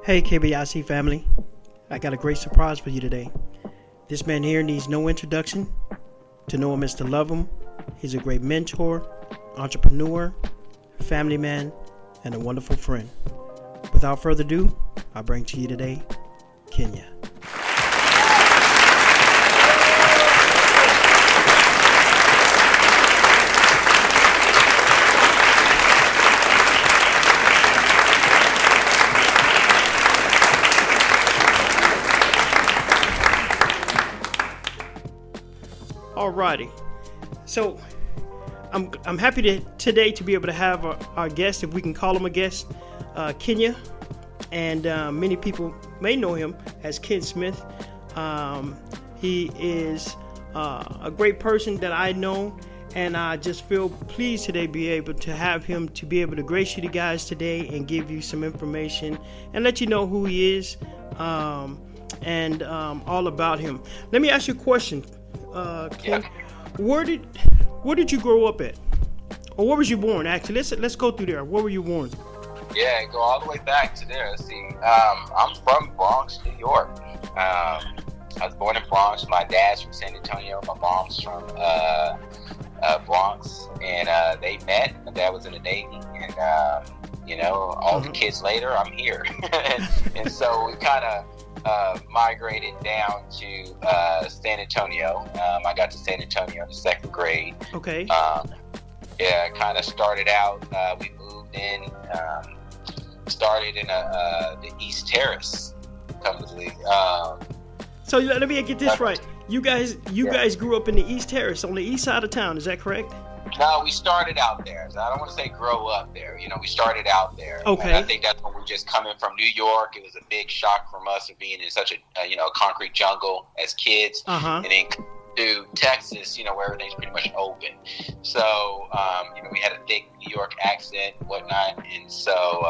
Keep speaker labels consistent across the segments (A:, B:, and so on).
A: Hey KBIC family, I got a great surprise for you today. This man here needs no introduction. To know him is to love him. He's a great mentor, entrepreneur, family man, and a wonderful friend. Without further ado, I bring to you today, Kenya. Alrighty, so I'm happy today to be able to have our guest, if we can call him a guest, Kenya, and many people may know him as Ken Smith. He is a great person that I know, and I just feel pleased today be able to have him to be able to grace you guys today and give you some information and let you know who he is and all about him. Let me ask you a question. Ken, where did you grow up at, or where was you born? Actually, let's go through there. Where were you born?
B: Yeah, go all the way back to there. Let's see. I'm from Bronx, New York. I was born in Bronx. My dad's from San Antonio. My mom's from Bronx, and they met. My dad was in the Navy, and all the kids later, I'm here, and so we kind of migrated down to San Antonio. I got to San Antonio in the second grade.
A: Okay.
B: Kind of started out. We moved in. Started in the East Terrace. Come to believe.
A: So let me get this right. You guys grew up in the East Terrace on the east side of town. Is that correct?
B: No, we started out there. So I don't want to say grow up there. We started out there.
A: Okay.
B: And I think that's when we're just coming from New York. It was a big shock from us of being in such a concrete jungle as kids, and then to Texas, where everything's pretty much open. So we had a thick New York accent, and whatnot, and so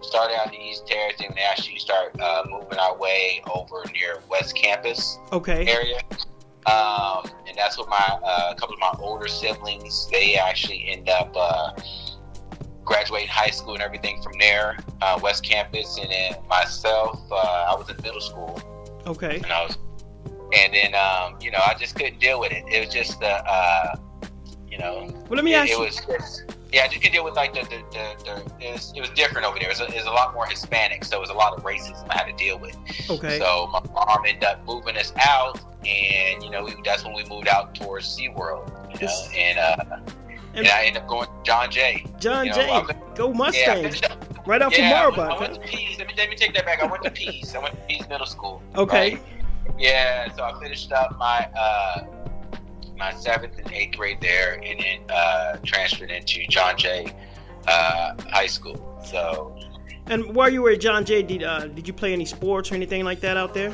B: started out in the East Terrace, and we actually start moving our way over near West Campus area. And that's what a couple of my older siblings, they actually end up graduating high school and everything from there, West Campus. And then myself, I was in middle school.
A: Okay.
B: And then I just couldn't deal with it. It was just
A: well, let me ask you.
B: I just couldn't deal with it was different over there. It was a lot more Hispanic, so it was a lot of racism I had to deal with.
A: Okay.
B: So my mom ended up moving us out, and that's when we moved out towards SeaWorld. And I ended up going to John Jay.
A: Go Mustangs! Right out from Marlboro.
B: I went to Pease. Let me take that back. I went to Pease. I went to Pease Middle School.
A: Okay.
B: Right? Yeah. So I finished up my 7th and 8th grade there, and then transferred into John Jay High School. So.
A: And while you were at John Jay, did you play any sports or anything like that out there?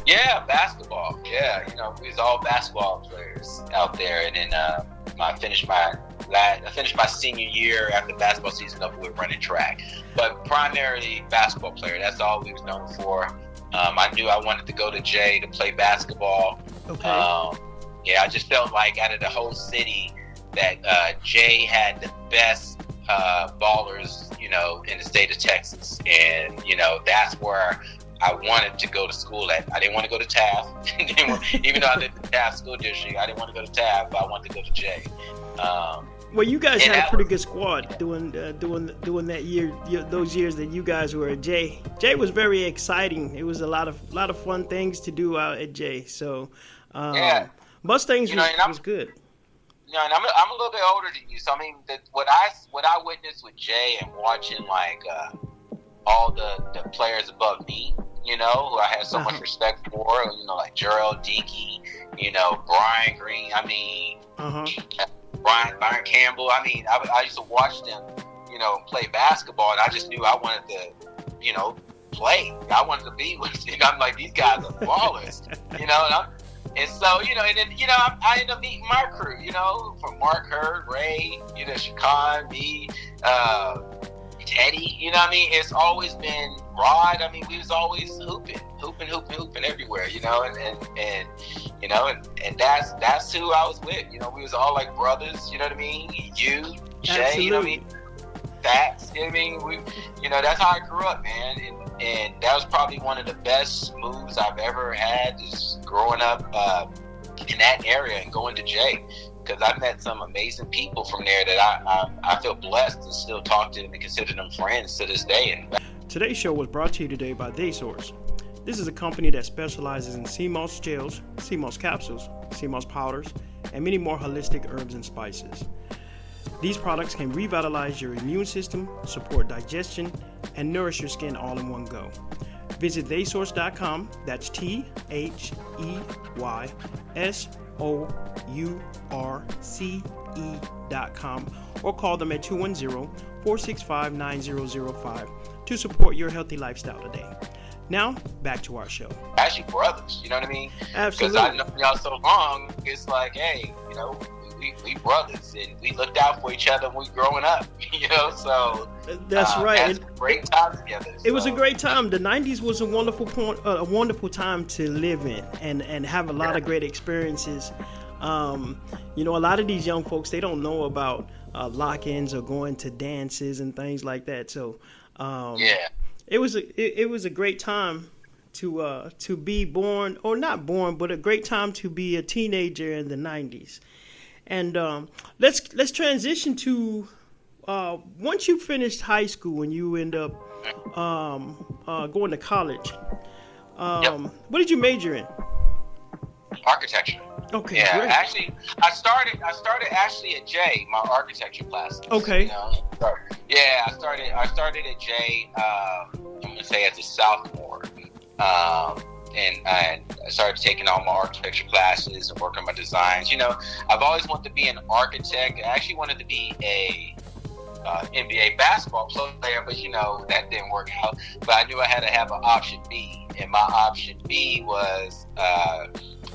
B: Yeah, basketball. Yeah, we was all basketball players out there, and then I finished my senior year after basketball season up with running track, but primarily basketball player. That's all we was known for. I knew I wanted to go to Jay to play basketball.
A: Okay.
B: I just felt like out of the whole city that Jay had the best ballers, in the state of Texas, and that's where I wanted to go to school at. I didn't want to go to Taft, even though I lived in the Taft School District. I didn't want to go to Taft, but I wanted to go to Jay.
A: Well, you guys had a pretty good squad doing that year. Those years that you guys were at Jay. Jay was very exciting. It was a lot of fun things to do out at Jay. So, Mustangs was good.
B: And I'm a little bit older than you, so I mean, what I witnessed with Jay and watching all the players above me, who I had so much respect for, like Gerald Dickey, Brian Green. I mean, Byron Campbell. I mean, I used to watch them, play basketball, and I just knew I wanted to, play. I wanted to be with them. I'm like, these guys are ballers, And so, and then, I ended up meeting my crew, from Mark Hurd, Ray, Shakan, me, Teddy, it's always been Rod. I mean, we was always hooping everywhere, and that's who I was with. We was all like brothers, you know what I mean? You, Jay,
A: Absolutely.
B: Facts. I mean, that's how I grew up, man. and that was probably one of the best moves I've ever had, is growing up in that area and going to Jay, because I've met some amazing people from there that I feel blessed to still talk to them and consider them friends to this day.
A: Today's show was brought to you today by TheySource. This is a company that specializes in sea moss gels, sea moss capsules, sea moss powders, and many more holistic herbs and spices. These products can revitalize your immune system, support digestion, and nourish your skin all in one go. Visit theysource.com, that's TheySource.com, or call them at 210-465-9005 to support your healthy lifestyle today. Now, back to our show.
B: Actually, brothers, you know what I mean?
A: Absolutely.
B: Because I've known y'all so long, it's like, hey, you know, we brothers, and we looked out for each other when we growing up, you know, so
A: that's right.
B: Had a great time together.
A: It was a great time. The 90s was a wonderful time to live in and have a lot of great experiences. You know, a lot of these young folks, they don't know about lock-ins or going to dances and things like that. So it was a great time to be born, or not born, but a great time to be a teenager in the 90s. And let's transition to once you finished high school and you end up going to college. What did you major in?
B: Architecture.
A: Okay.
B: Yeah,
A: great.
B: actually, I started actually at J, my architecture classes.
A: Okay.
B: You know? I started at J. I'm gonna say as a sophomore. And I started taking all my architecture classes and working on my designs. You know, I've always wanted to be an architect. I actually wanted to be a NBA basketball player, but you know, that didn't work out. But I knew I had to have an option B, and my option B was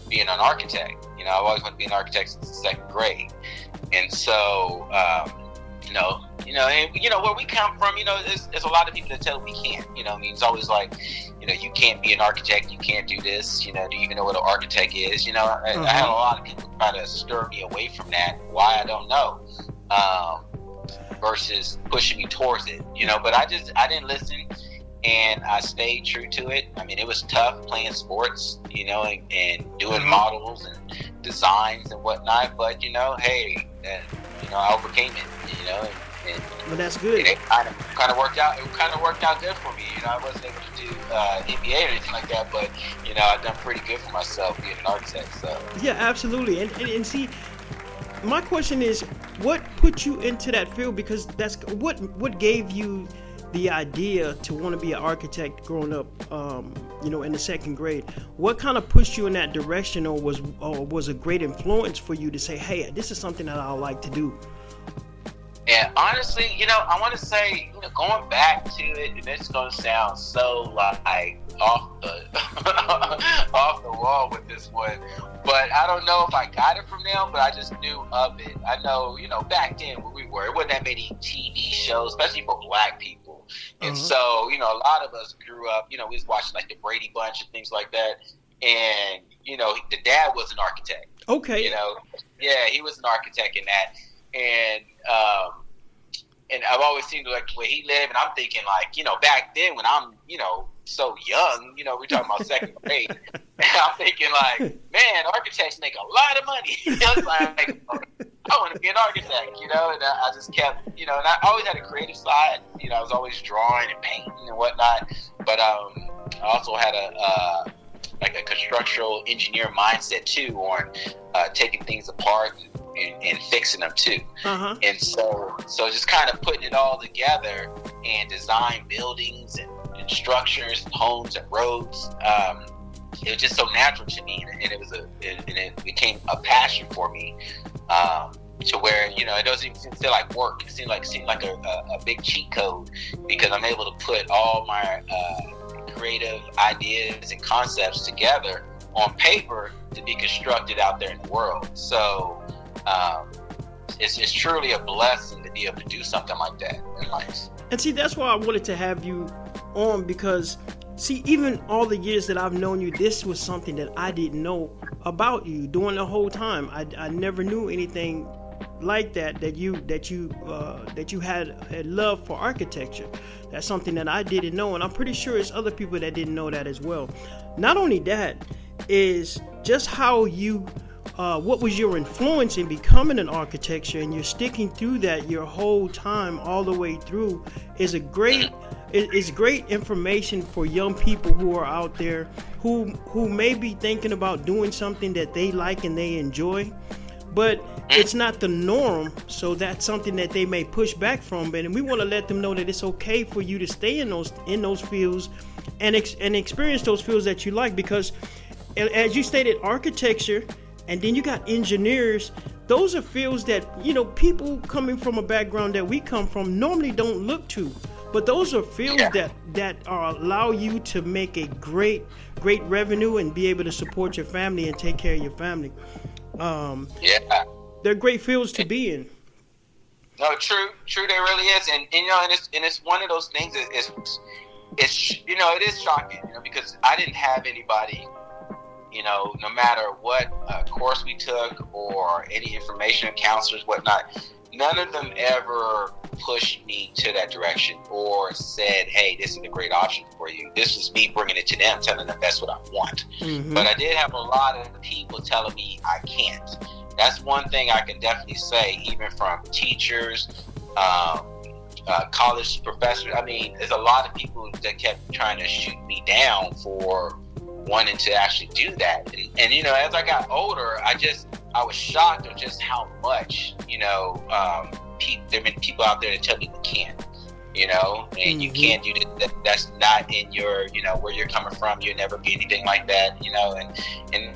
B: being an architect. You know, I've always wanted to be an architect since the second grade, and so where we come from, you know, there's a lot of people that tell we can't. You know, I mean, it's always like, you know, you can't be an architect, you can't do this. You know, do you even know what an architect is? You know, I had a lot of people try to stir me away from that. Why, I don't know. Versus pushing me towards it, you know. But I didn't listen, and I stayed true to it. I mean, it was tough playing sports, you know, and doing models and designs and whatnot. But you know, hey, you know, I overcame it. You know.
A: Well, that's good.
B: It kind of worked out. It kind of worked out good for me. You know, I wasn't able to do MBA or anything like that, but you know, I've done pretty good for myself being an architect. So
A: yeah, absolutely. And see, my question is, what put you into that field? Because that's what gave you the idea to want to be an architect growing up. You know, in the second grade. What kind of pushed you in that direction, or was a great influence for you to say, hey, this is something that I like to do?
B: And honestly, you know, I want to say, you know, going back to it, and it's going to sound so like off the wall with this one, but I don't know if I got it from them, but I just knew of it. I know, you know, back then where we were, it wasn't that many TV shows, especially for black people. And so, you know, a lot of us grew up, you know, we was watching like the Brady Bunch and things like that. And, you know, the dad was an architect. Okay. You know, yeah, he was an architect in that. And I've always seen like where he lived, and I'm thinking like, you know, back then when I'm, you know, so young, you know, we're talking about second grade, and I'm thinking like, man, architects make a lot of money. You know, it's like, I want to be an architect, you know, and I just kept, you know, and I always had a creative side. You know, I was always drawing and painting and whatnot, but I also had a constructional engineer mindset too, on taking things apart and fixing them too. And so just kind of putting it all together and design buildings and structures and homes and roads. It was just so natural to me, and it became a passion for me. To where, you know, it doesn't even feel like work. It seemed like a big cheat code, because I'm able to put all my creative ideas and concepts together on paper to be constructed out there in the world. So it's truly a blessing to be able to do something like that in life.
A: And see, that's why I wanted to have you on, because see, even all the years that I've known you, this was something that I didn't know about you during the whole time. I never knew anything like that you had a love for architecture. That's something that I didn't know, and I'm pretty sure it's other people that didn't know that as well. Not only that, is just how you what was your influence in becoming an architecture, and you're sticking through that your whole time all the way through is a great it's great information for young people who are out there who may be thinking about doing something that they like and they enjoy, but it's not the norm. So that's something that they may push back from. And we want to let them know that it's okay for you to stay in those fields and experience those fields that you like, because as you stated, architecture, and then you got engineers. Those are fields that, you know, people coming from a background that we come from normally don't look to. But those are fields that allow you to make a great revenue and be able to support your family and take care of your family. They're great fields to be in.
B: No, true, there really is, and you know, and it's one of those things. It's you know, it is shocking, you know, because I didn't have anybody, you know, no matter what course we took or any information, counselors, whatnot, none of them ever pushed me to that direction or said, hey, this is a great option for you. This was me bringing it to them, telling them that's what I want. Mm-hmm. But I did have a lot of people telling me I can't. That's one thing I can definitely say, even from teachers, college professors. I mean, there's a lot of people that kept trying to shoot me down for wanting to actually do that. And you know, as I got older, I was shocked of just how much, you know, there have been people out there that tell me you can't, you know, and you can't do this. That's not in your, you know, where you're coming from. You'll never be anything like that, you know, and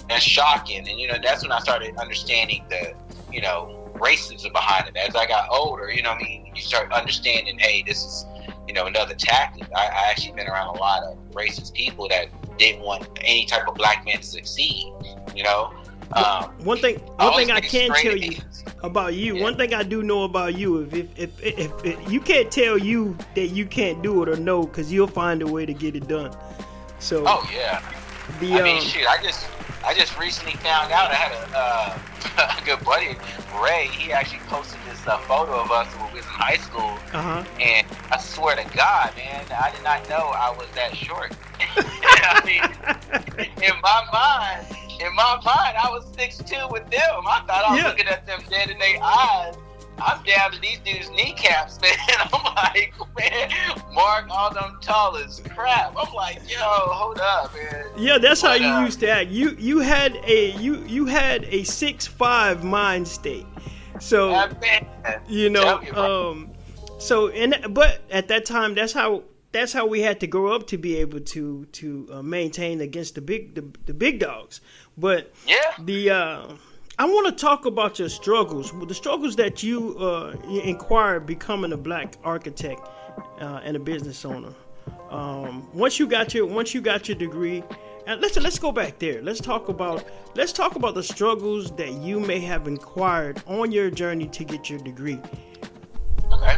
B: that's shocking. And, you know, that's when I started understanding the, you know, racism behind it. As I got older, you know what I mean, you start understanding, hey, this is, you know, another tactic. I actually been around a lot of racist people that didn't want any type of black man to succeed, you know.
A: One thing I can tell you about you, one thing I do know about you, if you can't tell you that you can't do it or no, because you'll find a way to get it done. So I mean, shoot, I just recently found out. I had a good buddy, Ray. He actually posted this photo of us when we was in high school, and I swear to God, man, I did not know I was that short. I mean, in my mind, I was 6'2" with them. I thought I was looking at them dead in their eyes. I'm down to these dudes' kneecaps, man. I'm like, man, Mark, all them tall as crap. I'm like, yo, hold up, man. Yeah, that's how you used to act. You had a 6'5" mind state. So you know, but at that time, that's how we had to grow up to be able to maintain against the big dogs. But I want to talk about your struggles, the struggles that you inquired becoming a black architect and a business owner. Once you got your degree, and let's go back there. Let's talk about the struggles that you may have inquired on your journey to get your degree.
B: Okay.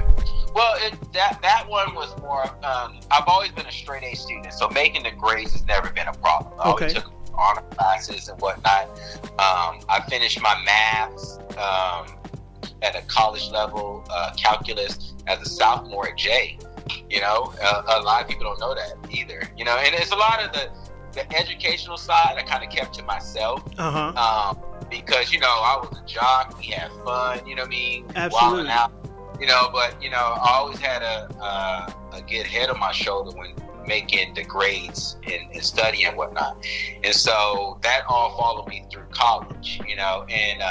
B: Well, that one was more. I've always been a straight A student, so making the grades has never been a problem. I always took honor classes and whatnot. I finished my maths at a college level, calculus, as a sophomore at J. You know, a lot of people don't know that either. You know, and it's a lot of the educational side I kind of kept to myself. Because, you know, I was a jock. We had fun. You know what I mean?
A: Absolutely.
B: Wilding out. You know, but, you know, I always had a good head on my shoulder when making the grades and studying and whatnot. And so that all followed me through college, you know, and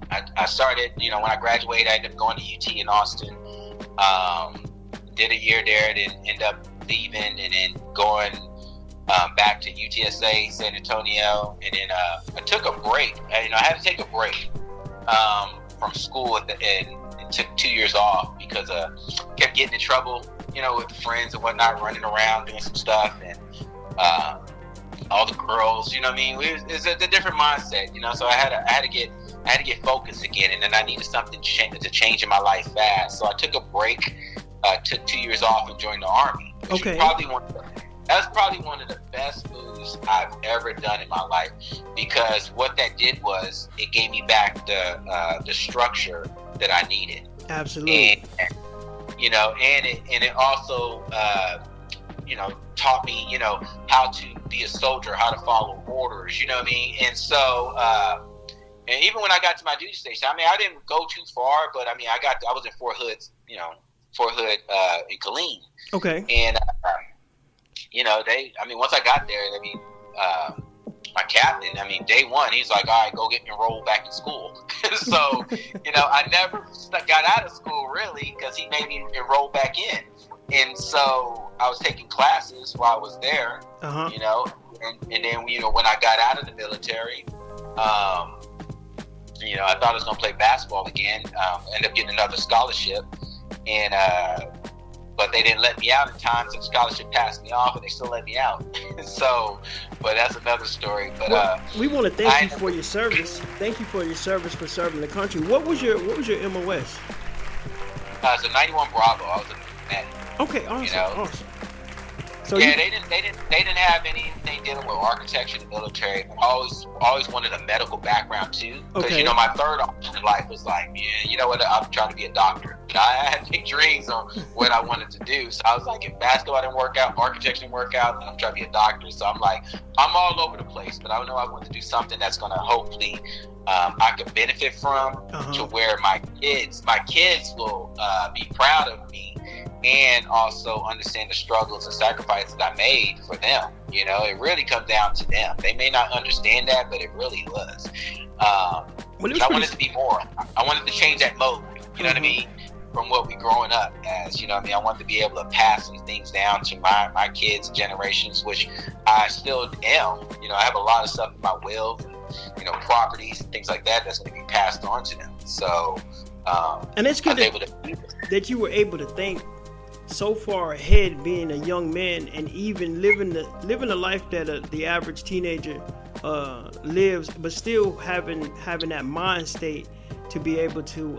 B: I started, you know, when I graduated, I ended up going to UT in Austin, did a year there, then ended up leaving and then going back to UTSA, San Antonio, and then I took a break. You know, I had to take a break from school and took 2 years off because kept getting in trouble, you know, with friends and whatnot, running around doing some stuff, and all the girls, you know what I mean? It's a different mindset, you know. So I had to get focused again, and then I needed something to change in my life fast. So I took a break, took 2 years off, and joined the Army.
A: Okay.
B: You probably want That's probably one of the best moves I've ever done in my life, because what that did was it gave me back the structure that I needed.
A: Absolutely.
B: And it also taught me how to be a soldier, how to follow orders. You know what I mean? And so and even when I got to my duty station, I mean, I didn't go too far, but I mean, I was in Fort Hood, in Killeen.
A: Okay.
B: And once I got there, my captain, day one, he's like, all right, go get enrolled back in school. So, I never got out of school really, because he made me enroll back in. And so I was taking classes while I was there, and then, when I got out of the military, I thought I was going to play basketball again, ended up getting another scholarship, and but they didn't let me out in time, so the scholarship passed me off, and they still let me out. So, but that's another story. But
A: we want to thank you for your service. Thank you for your service for serving the country. What was your MOS?
B: It's a 91 Bravo. I was a medic.
A: Okay, awesome. Awesome. So
B: yeah, they didn't have anything dealing with architecture in the military. I always wanted a medical background too, because my third option in life was like, I'm trying to be a doctor. I had big dreams on what I wanted to do. So I was like, if basketball didn't work out, architecture didn't work out, then I'm trying to be a doctor. So I'm like, I'm all over the place, but I know I want to do something that's going to hopefully I could benefit from, to where my kids will be proud of me, and also understand the struggles and sacrifices I made for them. It really comes down to them. They may not understand that, but it really was. I wanted to be more. I wanted to change that mode. You know what I mean? From what we growing up as. I wanted to be able to pass some things down to my kids' generations, which I still am. I have a lot of stuff in my will, and, properties and things like that that's going to be passed on to them. So,
A: and it's good that you were able to think so far ahead, being a young man, and even living the life that the average teenager lives, but still having that mind state to be able to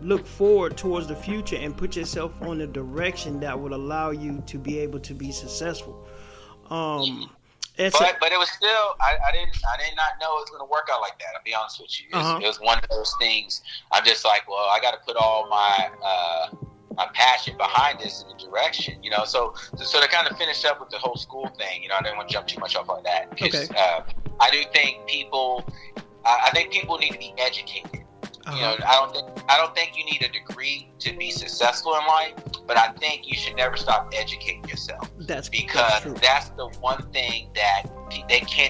A: look forward towards the future and put yourself on a direction that will allow you to be able to be successful. But
B: it was still, I did not know it was going to work out like that. I'll be honest with you. It was one of those things. I'm just like, well, I got to put all my passion behind this in the direction, So to kind of finish up with the whole school thing, I didn't want to jump too much off on that, because I do think people need to be educated. I don't think you need a degree to be successful in life, but I think you should never stop educating yourself. That's the one thing that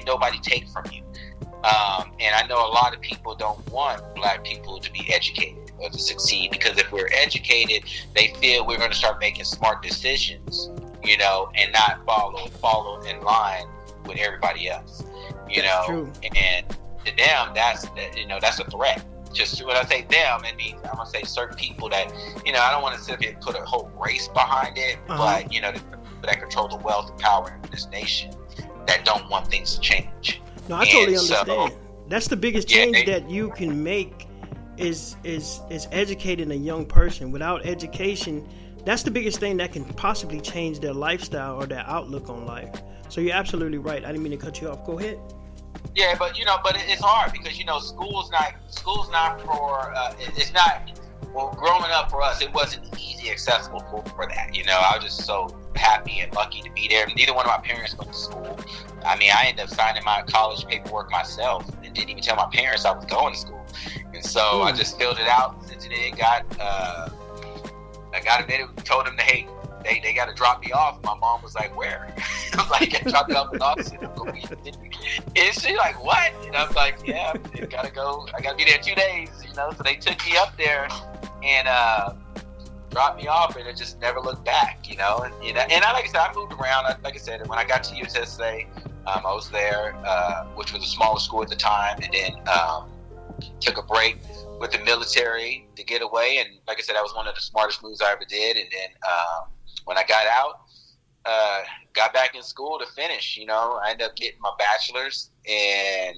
B: nobody take from you. And I know a lot of people don't want Black people to be educated or to succeed, because if we're educated, they feel we're going to start making smart decisions, and not follow in line with everybody else, True. And to them, that's a threat. Just when I say them, it means I'm going to say certain people that, I don't want to sit here and put a whole race behind it, but, the people that control the wealth and power in this nation that don't want things to change.
A: No, I totally understand. That's the biggest change that you can make is educating a young person. Without education, that's the biggest thing that can possibly change their lifestyle or their outlook on life. So you're absolutely right. I didn't mean to cut you off. Go ahead.
B: Yeah, but it's hard, because school's not for it's not. Well, growing up for us, it wasn't easy accessible for that. I was just so happy and lucky to be there. Neither one of my parents went to school. I ended up signing my college paperwork myself and didn't even tell my parents I was going to school. And so I just filled it out, sent it in, I got it, told them, hey, they got to drop me off. My mom was like, where? I was like, I dropped it off in the office. And she like, what? And I was like, yeah, I got to go. I got to be there 2 days, So they took me up there and dropped me off, and it just never looked back, And like I said, I moved around. Like I said, when I got to USSA, I was there, which was a smaller school at the time, and then took a break with the military to get away. And like I said, that was one of the smartest moves I ever did. And then when I got out, got back in school to finish, I ended up getting my bachelor's, and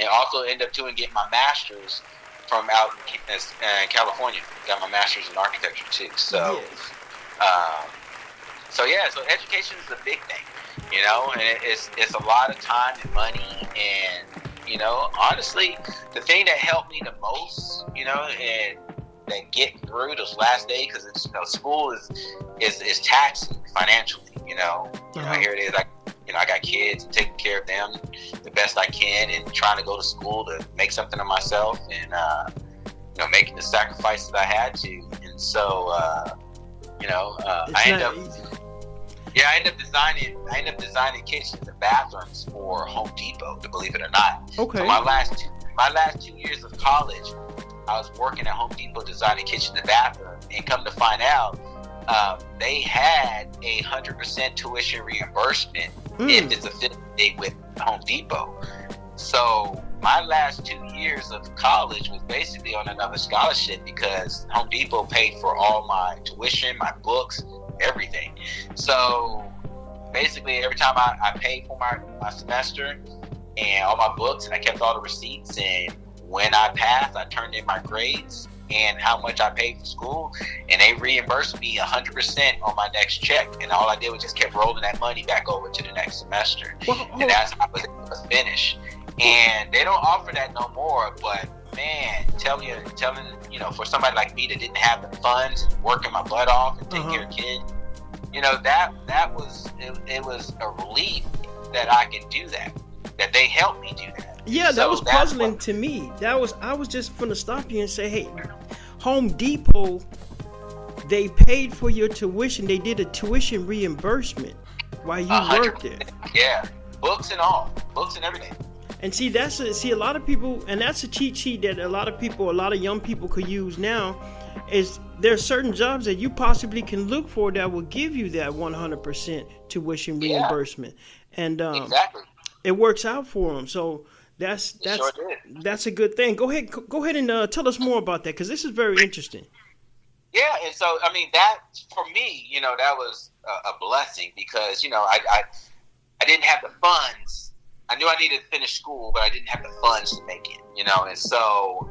B: also ended up getting my master's from out in California. Got my master's in architecture too. So, so education is a big thing, and it's a lot of time and money, and honestly, the thing that helped me the most, and that get through those last days, because it's school is taxing financially. Here it is. I got kids and taking care of them the best I can, and trying to go to school to make something of myself, and making the sacrifices I had to, and so I end up designing kitchens and bathrooms for Home Depot, to believe it or not.
A: Okay.
B: So my last 2 years of college, I was working at Home Depot designing kitchens and bathrooms, and come to find out, they had 100% tuition reimbursement if it's affiliated with Home Depot. So my last 2 years of college was basically on another scholarship, because Home Depot paid for all my tuition, my books, everything. So basically every time I paid for my semester and all my books, and I kept all the receipts, and when I passed, I turned in my grades and how much I paid for school, and they reimbursed me 100% on my next check, and all I did was just kept rolling that money back over to the next semester. And that's how I was able to finish. And they don't offer that no more, but man, telling for somebody like me that didn't have the funds, working my butt off and taking care of kids, that was a relief that I can do that they helped me do that.
A: Yeah, that was puzzling to me. I was just going to stop you and say, hey, Home Depot, they paid for your tuition. They did a tuition reimbursement while you worked there.
B: Yeah, books and everything.
A: And see, a lot of people, and that's a cheat sheet that a lot of young people could use now, is there are certain jobs that you possibly can look for that will give you that 100% tuition reimbursement. And
B: exactly.
A: It works out for them. So that's a good thing. Go ahead and tell us more about that, because this is very interesting.
B: Yeah, and so that for me, that was a blessing, because I didn't have the funds. I knew I needed to finish school, but I didn't have the funds to make it. And so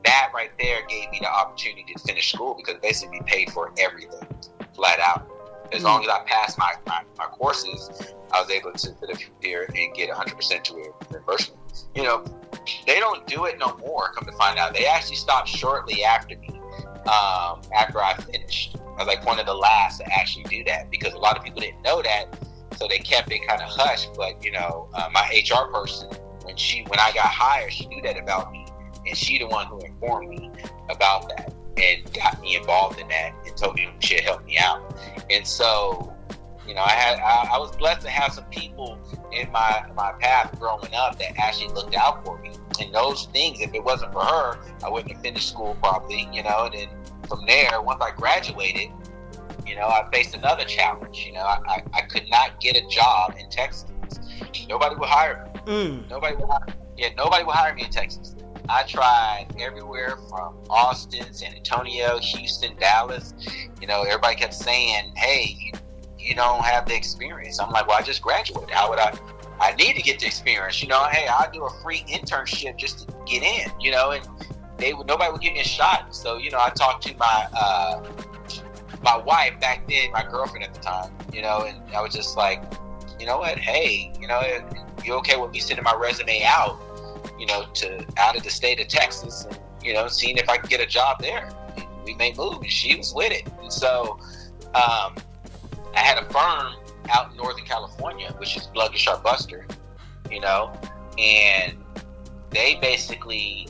B: that right there gave me the opportunity to finish school, because basically we paid for everything flat out. As long as I passed my courses, I was able to sit here and get 100% to reimbursement. They don't do it no more, come to find out. They actually stopped shortly after me, after I finished. I was like one of the last to actually do that, because a lot of people didn't know that, so they kept it kind of hush. But, my HR person, when I got hired, she knew that about me, and she the one who informed me about that and got me involved in that and told me she'd help me out. And so, I was blessed to have some people in my path growing up that actually looked out for me. And those things, if it wasn't for her, I wouldn't have finished school probably, and then from there, once I graduated, I faced another challenge. I could not get a job in Texas. Nobody would hire me. Nobody would hire me in Texas. I tried everywhere from Austin, San Antonio, Houston, Dallas. Everybody kept saying, hey, you don't have the experience. I'm like, well, I just graduated. How would I need to get the experience. Hey, I'll do a free internship just to get in, and nobody would give me a shot. So, I talked to my wife back then, my girlfriend at the time, and I was just like, you know what? Hey, you okay with me sending my resume out, out of the state of Texas, and, seeing if I could get a job there. And we may move, and she was with it. And so, I had a firm out in Northern California, which is Blood Sharp Buster, and they basically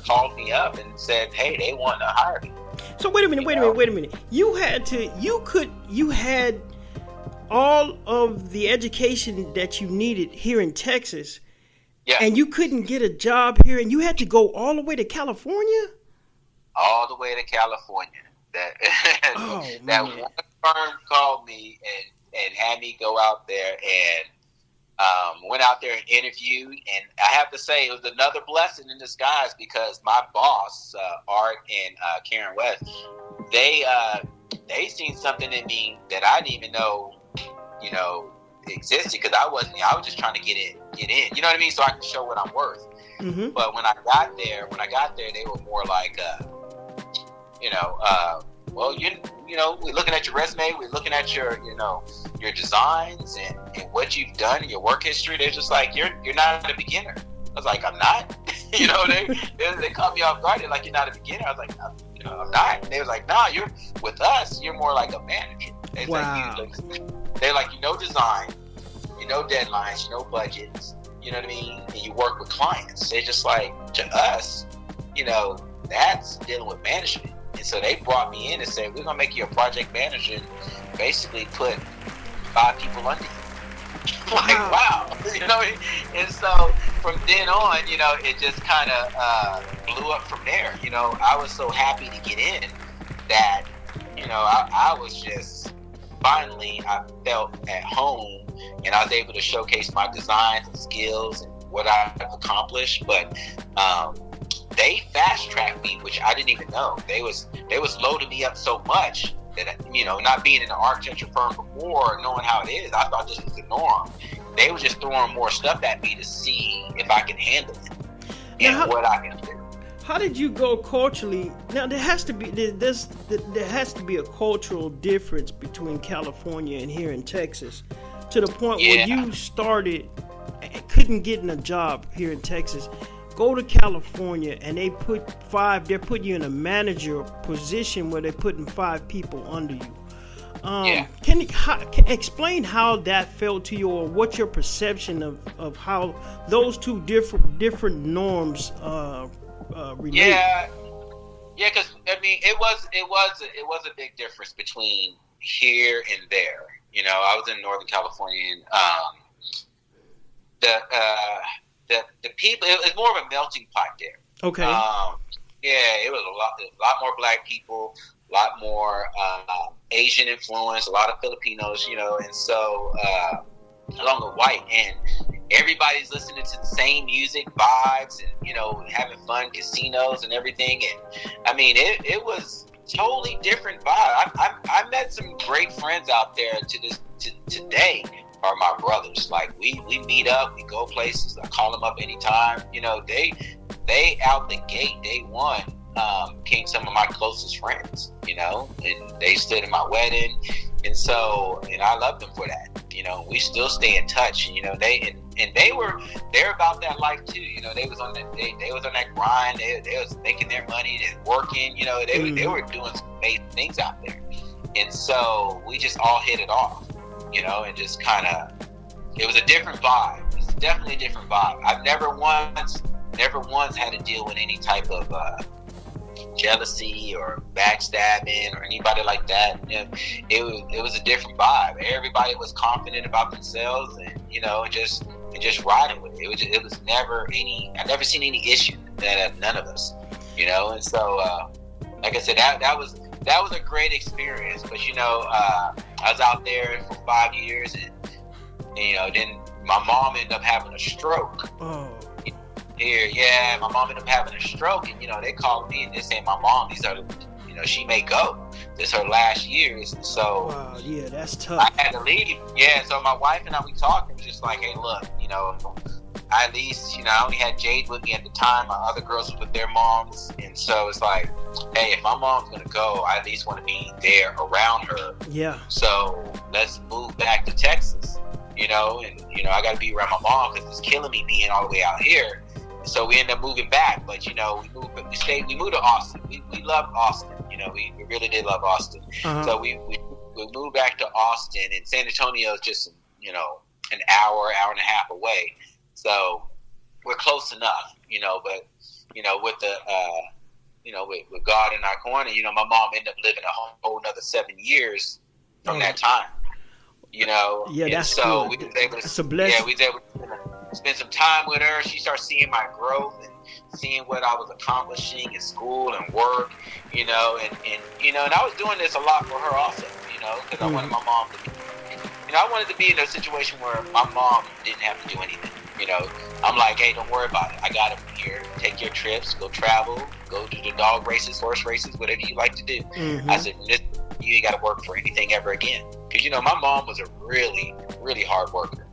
B: called me up and said, hey, they want to hire me.
A: So wait a minute. You had all of the education that you needed here in Texas, and you couldn't get a job here, and you had to go all the way to California?
B: All the way to California. That one firm called me and had me go out there, and went out there and interviewed. And I have to say, it was another blessing in disguise, because my boss, Art and Karen West, they seen something in me that I didn't even know, existed, because I was just trying to get in, you know what I mean, so I can show what I'm worth. Mm-hmm. But when I got there, they were more like, well, we're looking at your resume, we're looking at your your designs and what you've done in your work history. They're just like, you're not a beginner. I was like, I'm not. They caught me off guard. They're like, you're not a beginner. I was like, I'm not. And they was like, nah, you're with us. You're more like a manager.
A: Wow.
B: They're like, design, deadlines, budgets. You know what I mean? And you work with clients. They just like, to us, that's dealing with management. And so they brought me in and said, we're gonna make you a project manager and basically put 5 people under you. Like, wow. And so from then on, it just kind of blew up from there. I was so happy to get in that, I was just, finally, I felt at home, and I was able to showcase my designs and skills and what I've accomplished. But they fast-tracked me, which I didn't even know. They was loading me up so much that, not being in an architecture firm before, knowing how it is, I thought this was the norm. They were just throwing more stuff at me to see if I can handle it and what I can do.
A: How did you go culturally? Now there has to be a cultural difference between California and here in Texas, to the point where you couldn't get in a job here in Texas. Go to California and they're putting you in a manager position where they're putting 5 people under you. Can you explain how that felt to you, or what's your perception of how those two different norms relate?
B: Yeah, because it was a big difference between here and there. I was in Northern California, and the people, it was more of a melting pot there.
A: Okay.
B: It was a lot more Black people, a lot more Asian influence, a lot of Filipinos, and so along with white, and everybody's listening to the same music, vibes, and having fun, casinos and everything. And it was totally different vibe. I met some great friends out there today are my brothers. Like we meet up, we go places. I call them up anytime. They out the gate day one became some of my closest friends. And they stood in my wedding, and I love them for that. We still stay in touch. They're about that life too. They was on that grind. They was making their money and working. They were doing some amazing things out there, and so we just all hit it off. And just kind of, it was a different vibe. It's definitely a different vibe. I've never once had to deal with any type of jealousy or backstabbing or anybody like that. It was a different vibe. Everybody was confident about themselves, and just riding with it. It was never I've never seen any issue that none of us. And so like I said, that was a great experience. But I was out there for 5 years, and then my mom ended up having a stroke.
A: Oh.
B: My mom ended up having a stroke, and they called me and they saying, my mom, these are she may go. This her last years, and so
A: wow, yeah, that's tough.
B: I had to leave. So my wife and I, we talked, and was just like, hey, look, I at least, I only had Jade with me at the time. My other girls were with their moms, and so it's like, hey, if my mom's gonna go, I at least want to be there around her.
A: Yeah.
B: So let's move back to Texas, and I got to be around my mom because it's killing me being all the way out here. So we ended up moving back, but we moved to Austin. We loved Austin, we really did love Austin.
A: Uh-huh. So
B: we moved back to Austin, and San Antonio is just an hour and a half away. So we're close enough, but with the with God in our corner, my mom ended up living a whole another 7 years from that time.
A: Yeah, that's
B: so
A: good.
B: We was able to,
A: it's a blessing.
B: Yeah, we was able to spend some time with her. She started seeing my growth and seeing what I was accomplishing in school and work, and I was doing this a lot for her also, because I wanted my mom to be, I wanted to be in a situation where my mom didn't have to do anything. I'm like, hey, don't worry about it. I got it here. Take your trips, go travel, go do the dog races, horse races, whatever you like to do.
A: Mm-hmm.
B: I said, you ain't got to work for anything ever again. Because, my mom was a really, really hard worker.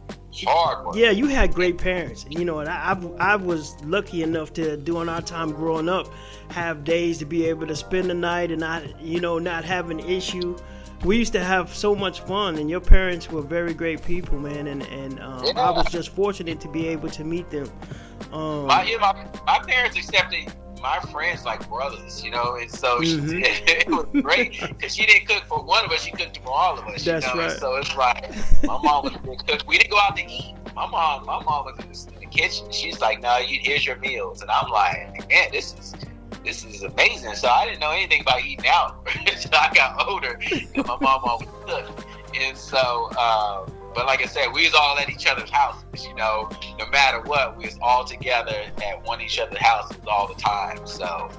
B: hard work.
A: Yeah, you had great parents, and I was lucky enough to, during our time growing up, have days to be able to spend the night and not have an issue. We used to have so much fun, and your parents were very great people, man, and I was just fortunate to be able to meet them.
B: My parents accepted my friends like brothers, and so it was great because she didn't cook for one of us; she cooked for all of us.
A: That's right.
B: And so it's like my mom was a good cook. We didn't go out to eat. My mom was in the kitchen. She's like, "No, here's your meals," and I'm like, "Man, this is amazing." So I didn't know anything about eating out until I got older, and my mom always cooked. And so, but like I said, we was all at each other's houses, no matter what, we was all together at one of each other's houses all the time. So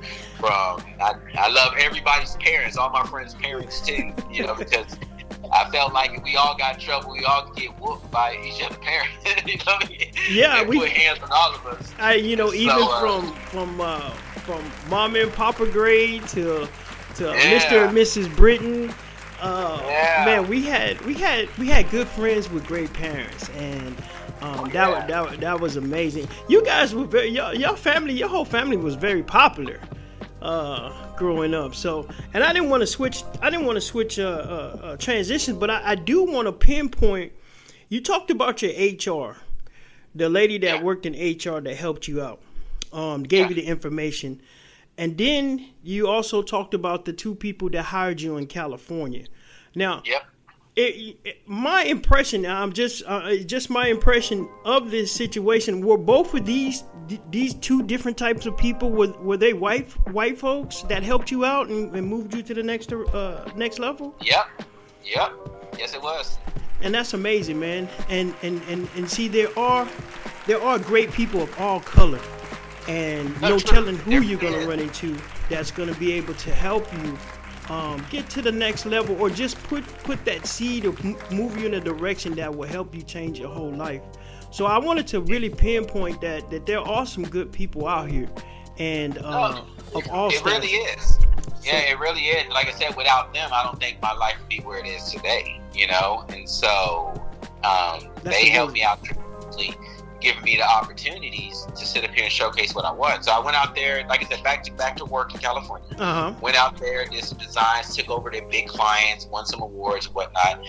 B: I love everybody's parents, all my friends' parents too, because I felt like if we all got in trouble, we all could get whooped by each other's parents.
A: Yeah,
B: we put hands on all of us.
A: From mom and papa grade to Mr. and Mrs. Britton. Man, we had good friends with great parents, and that was amazing. You guys were very your whole family was very popular growing up. So, and I didn't want to switch transitions, but I do want to pinpoint. You talked about your HR, the lady that worked in HR that helped you out, gave you the information. And then you also talked about the two people that hired you in California. Now, my impression, just my impression of this situation, were both of these two different types of people, were they white folks that helped you out and moved you to the next level?
B: Yep. Yes, it was.
A: And that's amazing, man. And see, there are great people of all color. And no telling who you're going to run into that's going to be able to help you get to the next level, or just put that seed or move you in a direction that will help you change your whole life. So I wanted to really pinpoint that there are some good people out here, and of all
B: it
A: styles.
B: really is. Yeah, it really is. Like I said, without them, I don't think my life would be where it is today. And so they helped me out tremendously, giving me the opportunities to sit up here and showcase what I was. So I went out there, like I said, back to work in California. Went out there, did some designs, took over their big clients, won some awards and whatnot.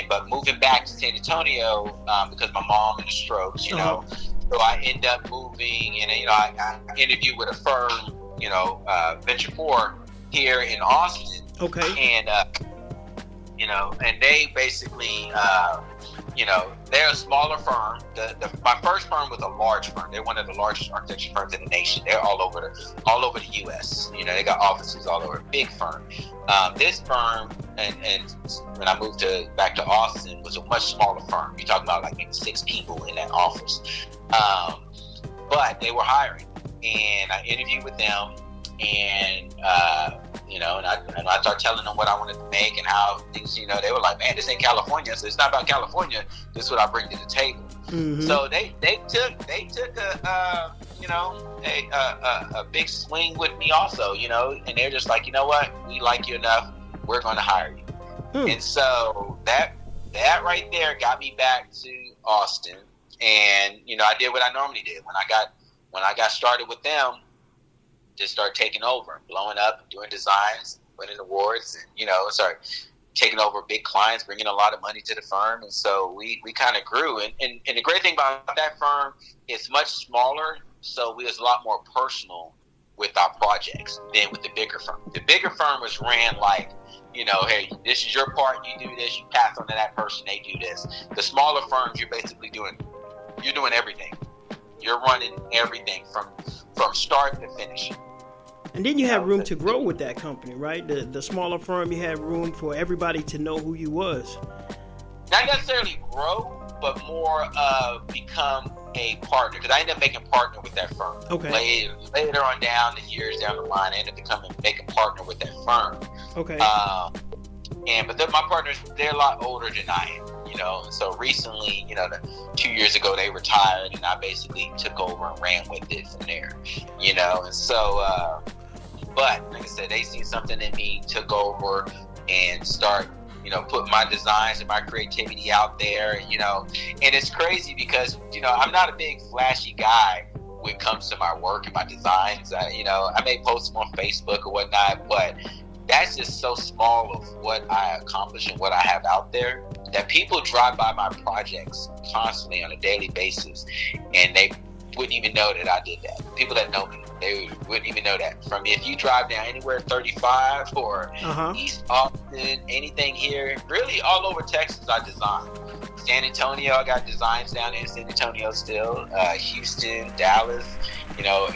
B: But moving back to San Antonio, because my mom had a stroke, so I ended up moving, and I interviewed with a firm, Venture 4 here in Austin. Okay. And and they basically, they're a smaller firm. My first firm was a large firm. They're one of the largest architecture firms in the nation. They're all over the U.S. They got offices all over. Big firm. This firm, and when I moved back to Austin, was a much smaller firm. You're talking about like maybe 6 people in that office. But they were hiring, and I interviewed with them, and and I started telling them what I wanted to make and how things, they were like, man, this ain't California, so it's not about California. This is what I bring to the table. So they took a big swing with me also, and they're just like, you know what, we like you enough, we're going to hire you. And so that right there got me back to Austin, and I did what I normally did when I got started with them. Just start taking over, blowing up, doing designs, winning awards, and taking over big clients, bringing a lot of money to the firm. And so we kind of grew. And the great thing about that firm, it's much smaller, so we was a lot more personal with our projects than with the bigger firm. The bigger firm was ran like, hey, this is your part, you do this, you pass on to that person, they do this. The smaller firms, you're basically doing everything. You're running everything from start to finish.
A: And then you had room to grow with that company, right? The smaller firm, you had room for everybody to know who you was.
B: Not necessarily grow, but more become a partner. Because I ended up making partner with that firm. Okay. Later on down, the years down the line, I ended up making partner with that firm. Okay. But my partners, they're a lot older than I am. And so recently, 2 years ago, they retired, and I basically took over and ran with it from there, and so, but like I said, they seen something in me, took over, and start put my designs and my creativity out there, and it's crazy because, I'm not a big flashy guy when it comes to my work and my designs. I may post them on Facebook or whatnot, but that's just so small of what I accomplish and what I have out there that people drive by my projects constantly on a daily basis, and they wouldn't even know that I did that. People that know me, they wouldn't even know that. From if you drive down anywhere 35 or East Austin, anything here, really all over Texas, I design. San Antonio, I got designs down in San Antonio still. Houston, Dallas,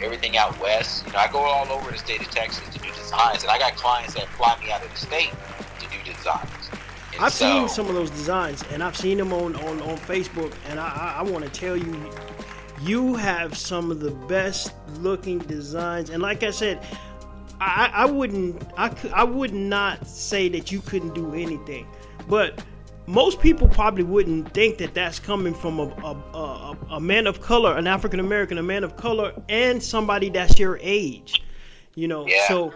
B: everything out west. I go all over the state of Texas to do designs, and I got clients that fly me out of the state to do designs. And
A: I've seen some of those designs, and I've seen them on Facebook, and I want to tell you, you have some of the best looking designs. And like I said, I would not say that you couldn't do anything, but most people probably wouldn't think that that's coming from a man of color, an African American, a man of color, and somebody that's your age. Yeah. So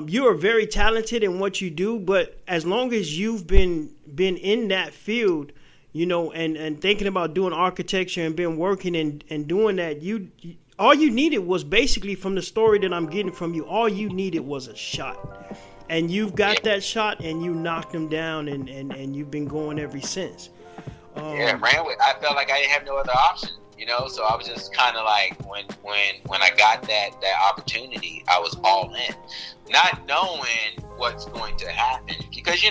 A: you are very talented in what you do, but as long as you've been in that field, and thinking about doing architecture and been working and doing that, all you needed was basically, from the story that I'm getting from you, all you needed was a shot. And you've got that shot, and you knocked them down, and you've been going ever since.
B: I felt like I didn't have no other option, so I was just kind of like, when I got that opportunity, I was all in, not knowing what's going to happen, because,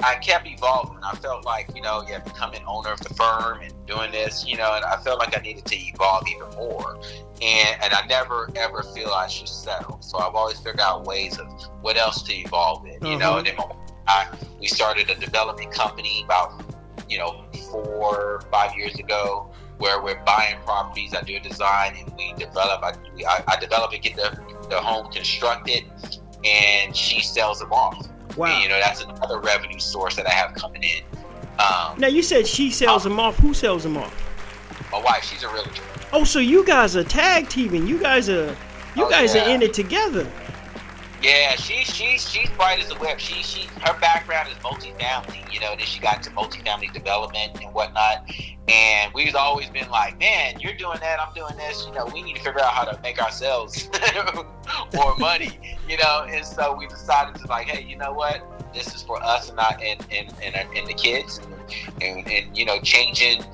B: I kept evolving. I felt like, becoming owner of the firm and doing this, and I felt like I needed to evolve even more. And I never, ever feel I should settle. So I've always figured out ways of what else to evolve in, And then we started a development company about, 4 or 5 years ago, where we're buying properties. I do a design, and we develop. I develop and get the home constructed, and she sells them off.
A: Wow.
B: And, that's another revenue source that I have coming in.
A: Now, you said she sells them off. Who sells them off?
B: My wife. She's a realtor.
A: Oh, so you guys are tag teaming. You guys are in it together.
B: Yeah, she's bright as a whip. Her background is multifamily, then she got into multifamily development and whatnot. And we've always been like, man, you're doing that, I'm doing this, we need to figure out how to make ourselves more money, and so we decided to like, hey, you know what? This is for us and the kids and changing,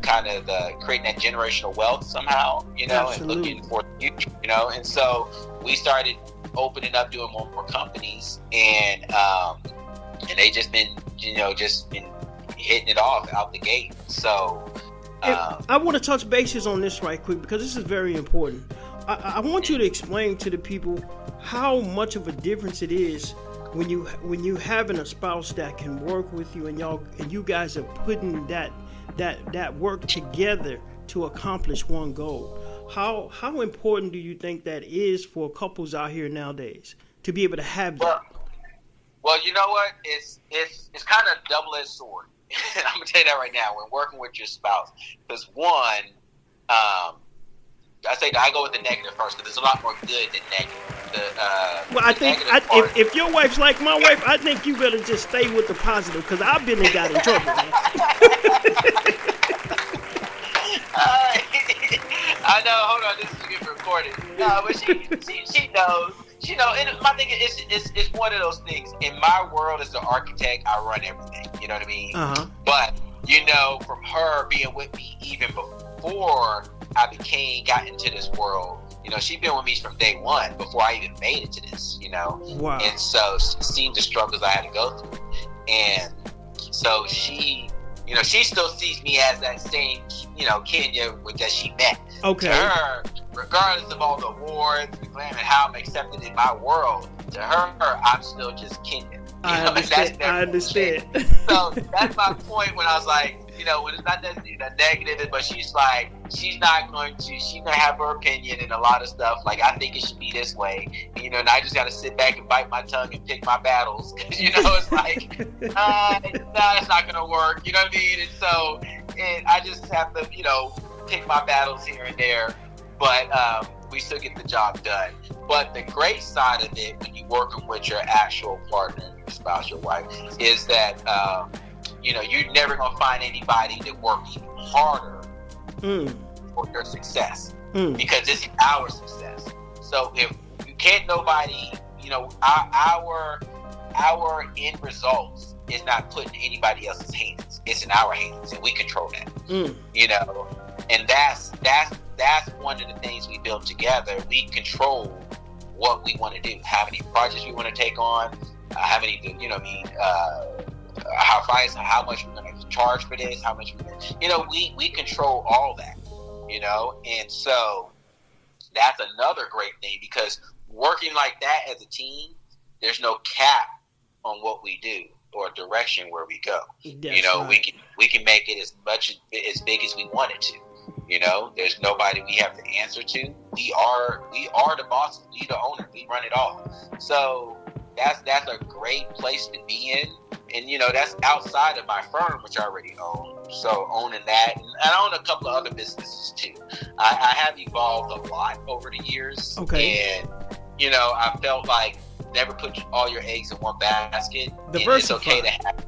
B: kind of creating that generational wealth somehow,
A: Absolutely.
B: And looking for the future, and so we started opening up, doing more companies, and they just been hitting it off out the gate. So
A: I want to touch bases on this right quick, because this is very important. I want you to explain to the people how much of a difference it is when you having a spouse that can work with you, and you guys are putting that work together to accomplish one goal. How important do you think that is for couples out here nowadays to be able to have that?
B: Well, you know what? It's kind of a double-edged sword. I'm gonna tell you that right now. When working with your spouse, because one, I say that I go with the negative first, because there's a lot more good than negative.
A: I think if your wife's like my wife, I think you better just stay with the positive, because I've been and got in trouble, man.
B: I know. Hold on, this is getting recorded. No, but she knows. And my thing is, it's one of those things. In my world as an architect, I run everything. You know what I mean?
A: Uh-huh.
B: But from her being with me even before I got into this world, she'd been with me from day one before I even made it to this.
A: Wow.
B: And so she's seen the struggles I had to go through, and so she still sees me as that same, Kenya that she met.
A: Okay.
B: To her, regardless of all the awards, the glam, and how I'm accepted in my world, to her, I'm still just Kenya.
A: I understand.
B: So that's my point when I was like, when it's not that negative, but she's not going to have her opinion and a lot of stuff. Like, I think it should be this way, and I just got to sit back and bite my tongue and pick my battles, because it's like, no, it's not going to work. You know what I mean? And so, I just have to, pick my battles here and there. But we still get the job done. But the great side of it, when you're working with your actual partner, your spouse, your wife, is that you're never gonna find anybody that works even harder for your success, because this is our success. So if you can't nobody, our end results is not put in anybody else's hands. It's in our hands, and we control that. And that's one of the things we built together. We control what we want to do, how many projects we want to take on, how many, how much we're going to charge for this, how much we control all that, and so that's another great thing, because working like that as a team, there's no cap on what we do or direction where we go. Right. We can make it as big as we want it to. There's nobody we have to answer to. We are the bosses. We the owner. We run it all. So that's a great place to be in. And that's outside of my firm, which I already own. So owning that, and I own a couple of other businesses too. I have evolved a lot over the years. Okay. And I felt like never put all your eggs in one basket. It's okay to have.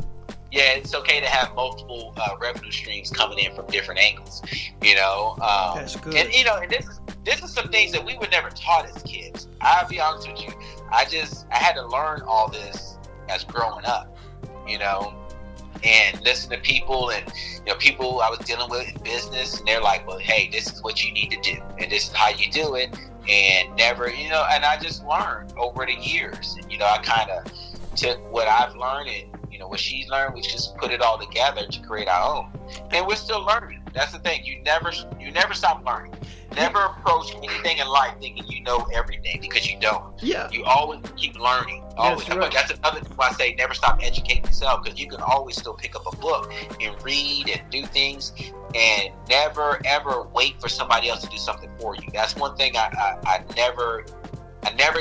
B: Yeah, it's okay to have multiple revenue streams coming in from different angles. That's good. And and this is some things that we were never taught as kids. I'll be honest with you. I had to learn all this as growing up. And listen to people, and people I was dealing with in business, and they're like, well, hey, this is what you need to do, and this is how you do it, and never, and I just learned over the years, and I kind of took what I've learned and what she's learned, we just put it all together to create our own, and we're still learning. That's the thing. You never stop learning. Never approach anything in life thinking you know everything, because you don't. Yeah. You always keep learning. Always. That's right. That's another thing why I say never stop educating yourself, because you can always still pick up a book and read and do things, and never ever wait for somebody else to do something for you. That's one thing I never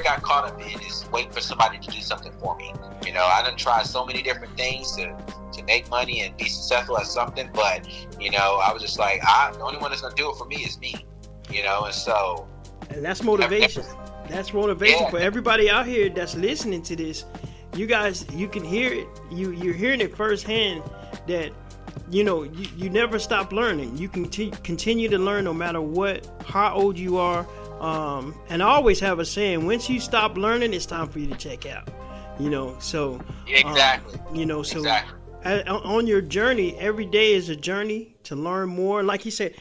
B: got caught up in, is wait for somebody to do something for me. I done tried so many different things to make money and be successful at something, but I was just like, the only one that's gonna do it for me is me. And so, and that's motivation.
A: That's motivation for everybody out here that's listening to this. You guys, you can hear it. You're hearing it firsthand that you never stop learning. You can continue to learn no matter how old you are. And I always have a saying: once you stop learning, it's time for you to check out. So
B: exactly.
A: So
B: exactly.
A: On your journey, every day is a journey to learn more. Like he said,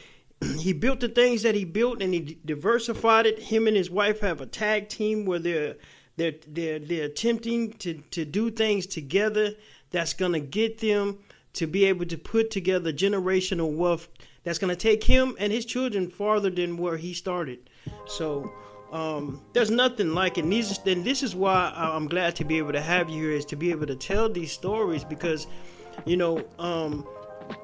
A: he built the things that he built, and he diversified it. Him and his wife have a tag team where they're attempting to do things together that's gonna get them to be able to put together generational wealth that's gonna take him and his children farther than where he started. So there's nothing like it. And this is why I'm glad to be able to have you here, is to be able to tell these stories, because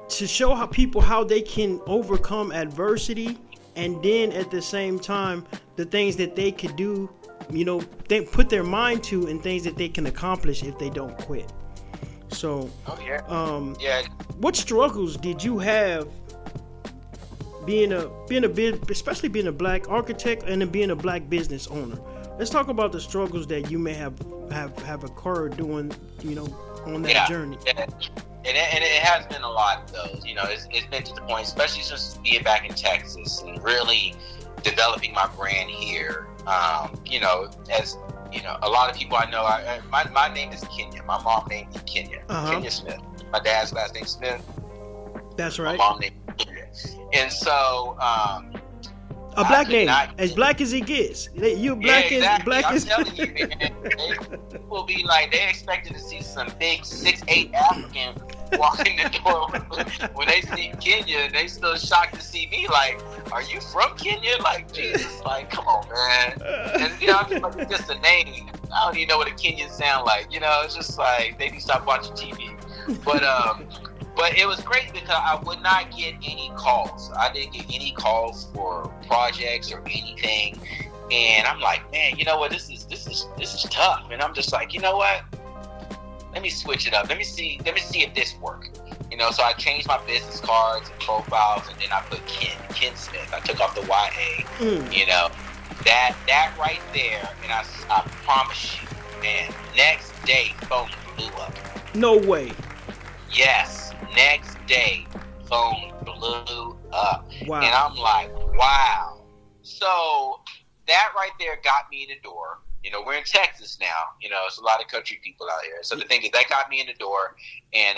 A: to show how they can overcome adversity, and then at the same time the things that they could do, they put their mind to, and things that they can accomplish if they don't quit. So what struggles did you have especially being a black architect and then being a black business owner? Let's talk about the struggles that you may have occurred doing on that journey.
B: And it has been a lot of those. It's been to the point, especially since being back in Texas and really developing my brand here. As a lot of people I know, my name is Kenya. My mom named me Kenya. Kenya Smith. My dad's last name Smith.
A: That's right.
B: My mom named me Kenya. And so,
A: a black name, as black as he gets. You black
B: exactly.
A: as
B: I'm telling you, man. People be like, they expected to see some big 6'8" African walking the door when they see Kenya. They still shocked to see me. Like, are you from Kenya? Like, Jesus, like, come on, man. And I feel like it's just a name. I don't even know what a Kenyan sound like. It's just like maybe stop watching TV. But it was great because I would not get any calls. I didn't get any calls for projects or anything. And I'm like, man, you know what? This is tough. And I'm just like, you know what? Let me switch it up. Let me see if this works. So I changed my business cards and profiles, and then I put Ken Smith. I took off the YA, That right there, and I promise you, man, next day, phone blew up.
A: No way.
B: Yes, next day, phone blew up.
A: Wow.
B: And I'm like, wow. So that right there got me in the door. We're in Texas now. It's a lot of country people out here. So the thing is, that got me in the door, and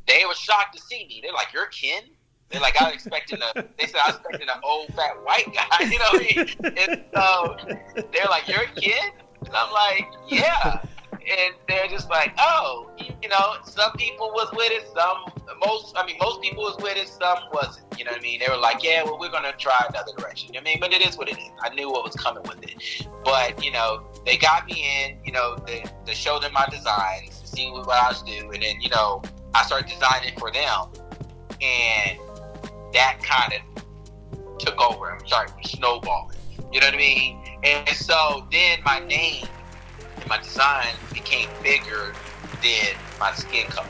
B: they were shocked to see me. They're like, "You're Ken?" They're like, they said I was expecting an old fat white guy. You know what I mean? And so they're like, "You're Ken?" And I'm like, "Yeah." And they're just like, "Oh, some people was with it, most people was with it, some wasn't." You know what I mean? They were like, "Yeah, well, we're gonna try another direction." You know what I mean? But it is what it is. I knew what was coming with it. But they got me in. To show them my designs, to see what I was doing, and then I started designing for them, and that kind of took over and started snowballing. You know what I mean? And so then my name and my design became bigger than my skin color.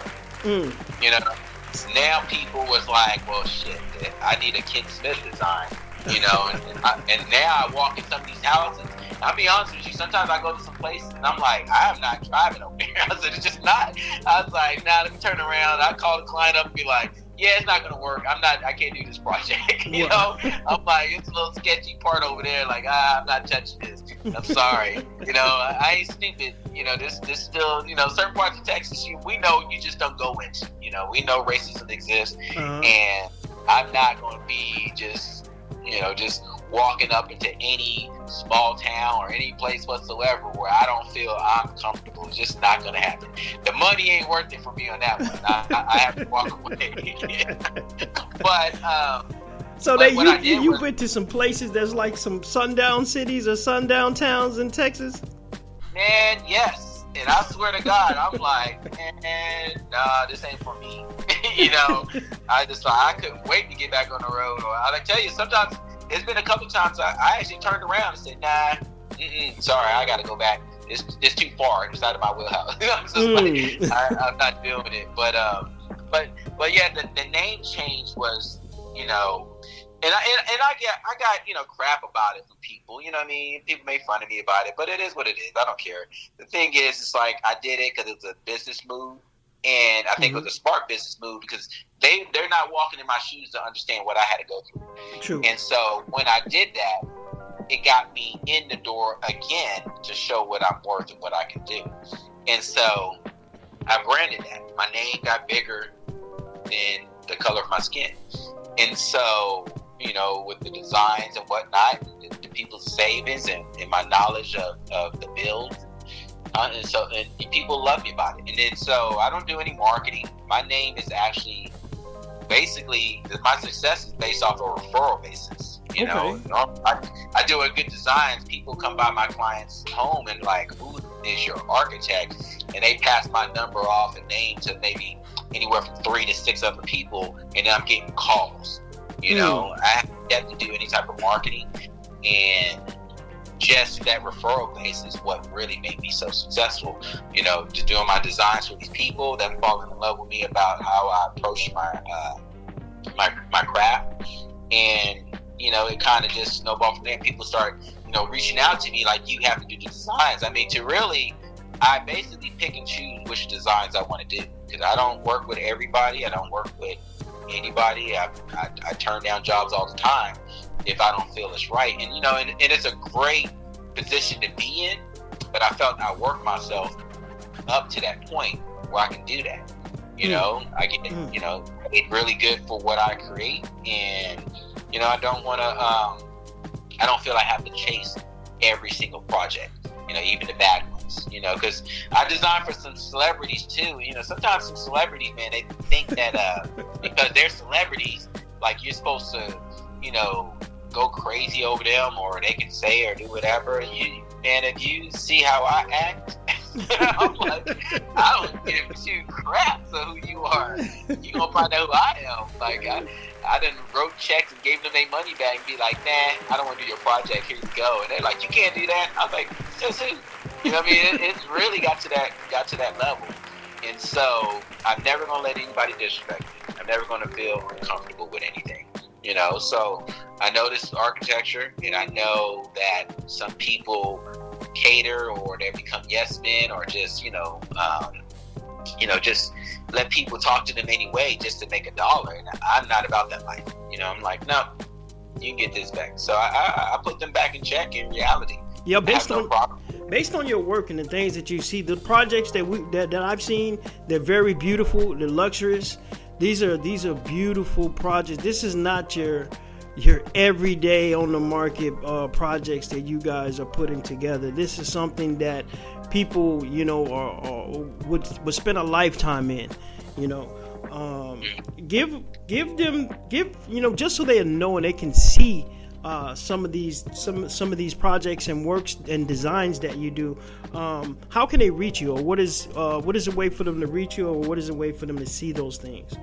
B: Now people was like, "Well, shit, I need a Ken Smith design." And now I walk in some of these houses. I'll be honest with you, sometimes I go to some places and I'm like, I am not driving over here. I said, it's just not. I was like, nah, let me turn around. I call the client up and be like, yeah, it's not going to work. I can't do this project. I'm like, it's a little sketchy part over there. Like, I'm not touching this. I'm sorry. I ain't stupid. This still, certain parts of Texas, we know you just don't go into. We know racism exists. And I'm not going to be just walking up into any small town or any place whatsoever where I don't feel I'm comfortable. It's just not going to happen. The money ain't worth it for me on that one. I have to walk away. But
A: so you went to some places that's like some sundown cities or sundown towns in Texas?
B: Man, yes. And I swear to God, I'm like, man, nah, this ain't for me. I couldn't wait to get back on the road. Or I tell you, sometimes it's been a couple times I actually turned around and said, nah, sorry, I got to go back. It's too far. It's out of my wheelhouse. I'm not doing it. But yeah, the name change was, and I got crap about it from people. You know what I mean? People make fun of me about it, but it is what it is. I don't care. The thing is, it's like I did it because it was a business move. And I think it was a smart business move because they're not walking in my shoes to understand what I had to go through.
A: True.
B: And so when I did that, it got me in the door again to show what I'm worth and what I can do. And so I branded that. My name got bigger than the color of my skin. And so, with the designs and whatnot, the people's savings and my knowledge of the build. And people love me about it. And then so I don't do any marketing. My name is actually basically my success is based off a referral basis. I do a good designs. People come by my client's home and like, who is your architect? And they pass my number off and name to maybe anywhere from 3 to 6 other people, and then I'm getting calls. I haven't yet to do any type of marketing, and just that referral base is what really made me so successful. Just doing my designs for these people, them falling in love with me about how I approach my craft, and it kind of just snowballed from there. People start reaching out to me like, you have to do the designs. I mean, I basically pick and choose which designs I want to do because I don't work with everybody. I don't work with anybody. I turn down jobs all the time if I don't feel it's right. And and it's a great position to be in, but I felt I worked myself up to that point where I can do that. I get really good for what I create, and I don't want to I don't feel I have to chase every single project, even the bad ones, because I design for some celebrities too. Sometimes some celebrities, man, they think that because they're celebrities, like you're supposed to go crazy over them, or they can say or do whatever. And if you see how I act, I'm like, I don't give a shoot crap of who you are. You gonna find out who I am. Like I done wrote checks and gave them their money back and be like, nah, I don't want to do your project. Here you go. And they're like, you can't do that. I'm like, says who? What I mean? It's really got to that level. And so I'm never gonna let anybody disrespect me. I'm never gonna feel uncomfortable with anything. you know. So I know this is architecture, and I know that some people cater, or they become yes men, or just just let people talk to them anyway just to make $1. And I'm not about that life. You know, I'm like, no, you can get this back. So I put them back in check in reality.
A: Yeah, based on your work and the things that you see, the projects that I've seen, they're very beautiful, they're luxurious. These are beautiful projects. This is not your everyday on the market projects that you guys are putting together. This is something that people, would spend a lifetime in. Give just so they know and they can see some of these projects and works and designs that you do. How can they reach you, or what is a way for them to reach you, or what is a way for them to see those things?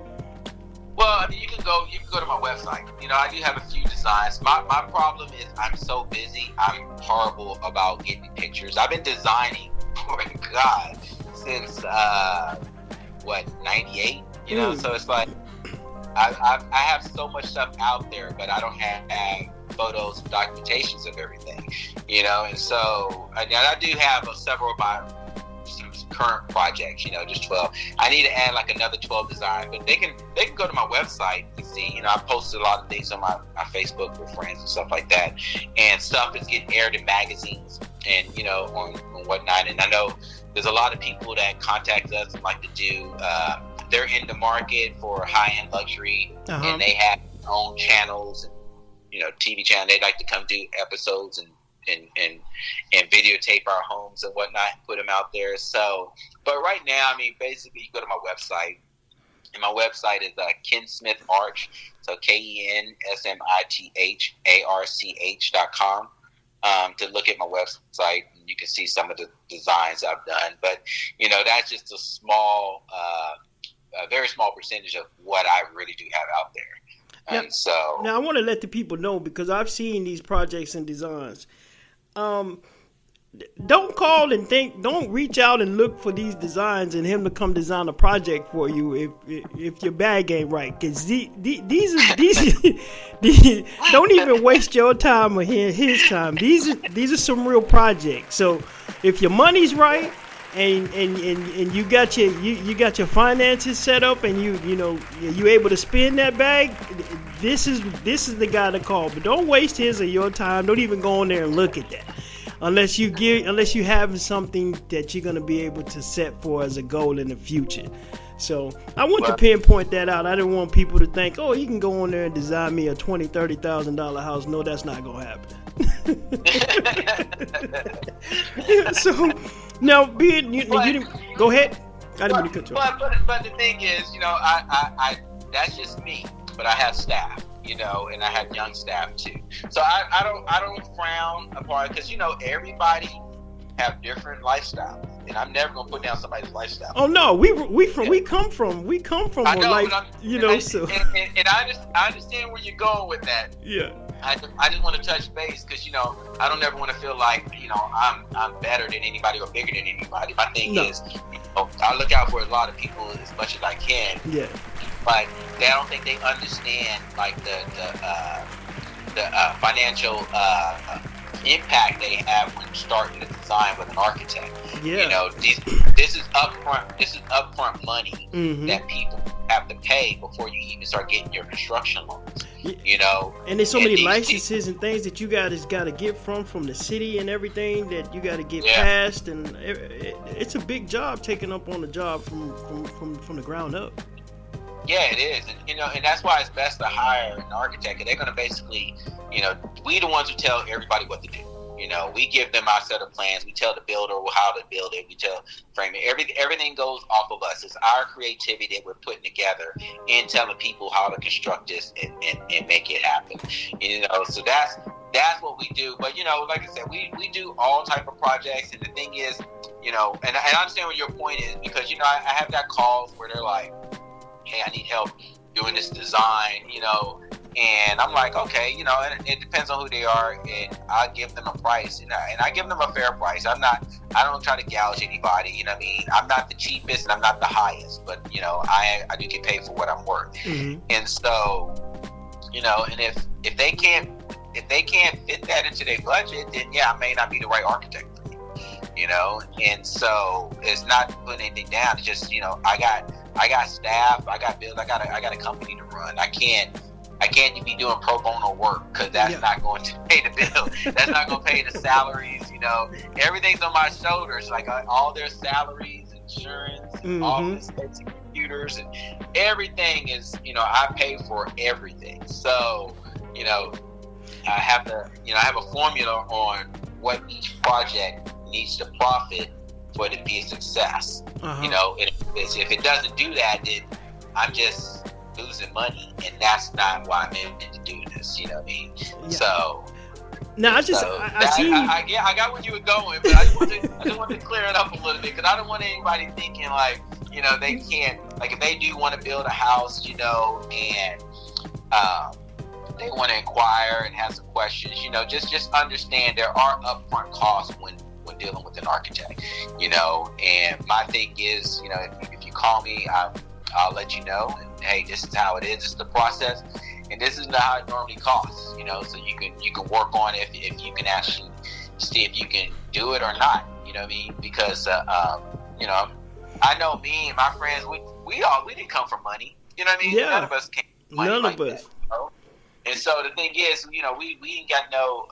B: Well, I mean, you can go to my website. I do have a few designs. My problem is I'm so busy. I'm horrible about getting pictures. I've been designing, since 98. So it's like I have so much stuff out there, but I don't have photos, documentations of everything. And so I do have several of my current projects, just 12. I need to add like another 12 designs, but they can go to my website and see. I posted a lot of things on my Facebook with friends and stuff like that, and stuff is getting aired in magazines and on whatnot. And I know there's a lot of people that contact us and like to do they're in the market for high-end luxury, and they have their own channels and TV channel. They like to come do episodes and videotape our homes and whatnot and put them out there. So, but right now, I mean, basically, you go to my website, and my website is Ken Smith Arch, so KenSmithArch.com, to look at my website, and you can see some of the designs I've done. But that's just a very small percentage of what I really do have out there. Now
A: I want to let the people know, because I've seen these projects and designs. Don't call and don't reach out and look for these designs and him to come design a project for you if your bag ain't right. Because these don't even waste your time or his time. These are some real projects. So if your money's right, and you got your finances set up, and you able to spend that bag, this is the guy to call. But don't waste his or your time. Don't even go on there and look at that unless you have something that you're gonna be able to set for as a goal in the future. So I want to pinpoint that out. I didn't want people to think, oh, you can go on there and design me a $20,000-$30,000 house. No, that's not gonna happen. So now, you didn't go ahead. I didn't mean to cut you off.
B: But the thing is, I that's just me. But I have staff, and I have young staff too. So I don't frown upon, because everybody have different lifestyles, and I'm never gonna put down somebody's lifestyle.
A: Oh no, we come from a life, so.
B: And I understand where you're going with that.
A: Yeah.
B: I just want to touch base, because I don't ever want to feel like I'm better than anybody or bigger than anybody. My thing is, I look out for a lot of people as much as I can.
A: Yeah.
B: But I don't think they understand like the financial impact they have when starting to design with an architect.
A: Yeah.
B: This is upfront money that people have to pay before you even start getting your construction loans.
A: And there's so many licenses and things that you guys got to get from the city and everything that you got to get passed, and it's a big job taking up on the job from the ground up.
B: Yeah, it is, and that's why it's best to hire an architect. And they're going to basically, we the ones who tell everybody what to do. We give them our set of plans. We tell the builder how to build it. We tell frame it. Everything goes off of us. It's our creativity that we're putting together and telling people how to construct this and make it happen. So that's what we do. But like I said, we do all type of projects. And the thing is, and I understand what your point is, because I have got calls where they're like, hey, I need help doing this design, and I'm like, okay, and it depends on who they are, and I give them a price, and I give them a fair price. I don't try to gouge anybody, I'm not the cheapest and I'm not the highest, but I do get paid for what I'm worth. And so you know, and if they can't fit that into their budget, then yeah, I may not be the right architect for you, you know. And so it's not putting anything down. It's just, you know, I got staff, I got bills, I got a company to run. I can't be doing pro bono work, because that's not going to pay the bill. That's not going to pay the salaries. You know, everything's on my shoulders. Like all their salaries, insurance, office space, computers, and everything is, you know, I pay for everything. So, you know, I have a formula on what each project needs to profit for it to be a success. You know, and if it doesn't do that, then I'm just losing money, and that's not why I'm in to do this. You know what I mean? Yeah. So.
A: No, I
B: got where you were going, but I just wanted to clear it up a little bit, because I don't want anybody thinking like, you know, they can't, like, if they do want to build a house, you know, and they want to inquire and have some questions, you know, just understand there are upfront costs when dealing with an architect, you know. And my thing is, you know, if you call me, I'll let you know, and hey, this is how it is, this is the process, and this is how it normally costs, you know, so you can work on it if you can actually see if you can do it or not, you know what I mean? Because you know, I know me and my friends, we didn't come from money, you know what I mean?
A: Yeah.
B: None of us came from money.
A: None
B: like
A: of us.
B: that, you know? And so the thing is, you know, we ain't got no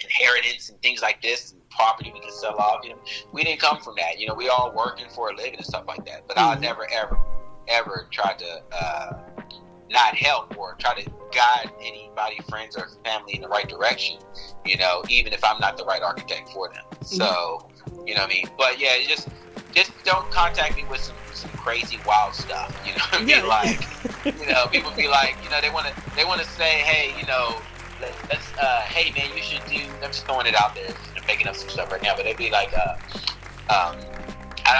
B: inheritance and things like this, and property we can sell off, you know. We didn't come from that, you know. We all working for a living and stuff like that. But I never ever try to not help or try to guide anybody, friends or family, in the right direction, you know, even if I'm not the right architect for them. So, you know what I mean? But yeah, just don't contact me with some crazy wild stuff, you know what I mean? Like, you know, people be like, you know, they want to say, hey, you know, let's hey man, you should do, I'm just throwing it out there, I'm making up some stuff right now, but they'd be like, I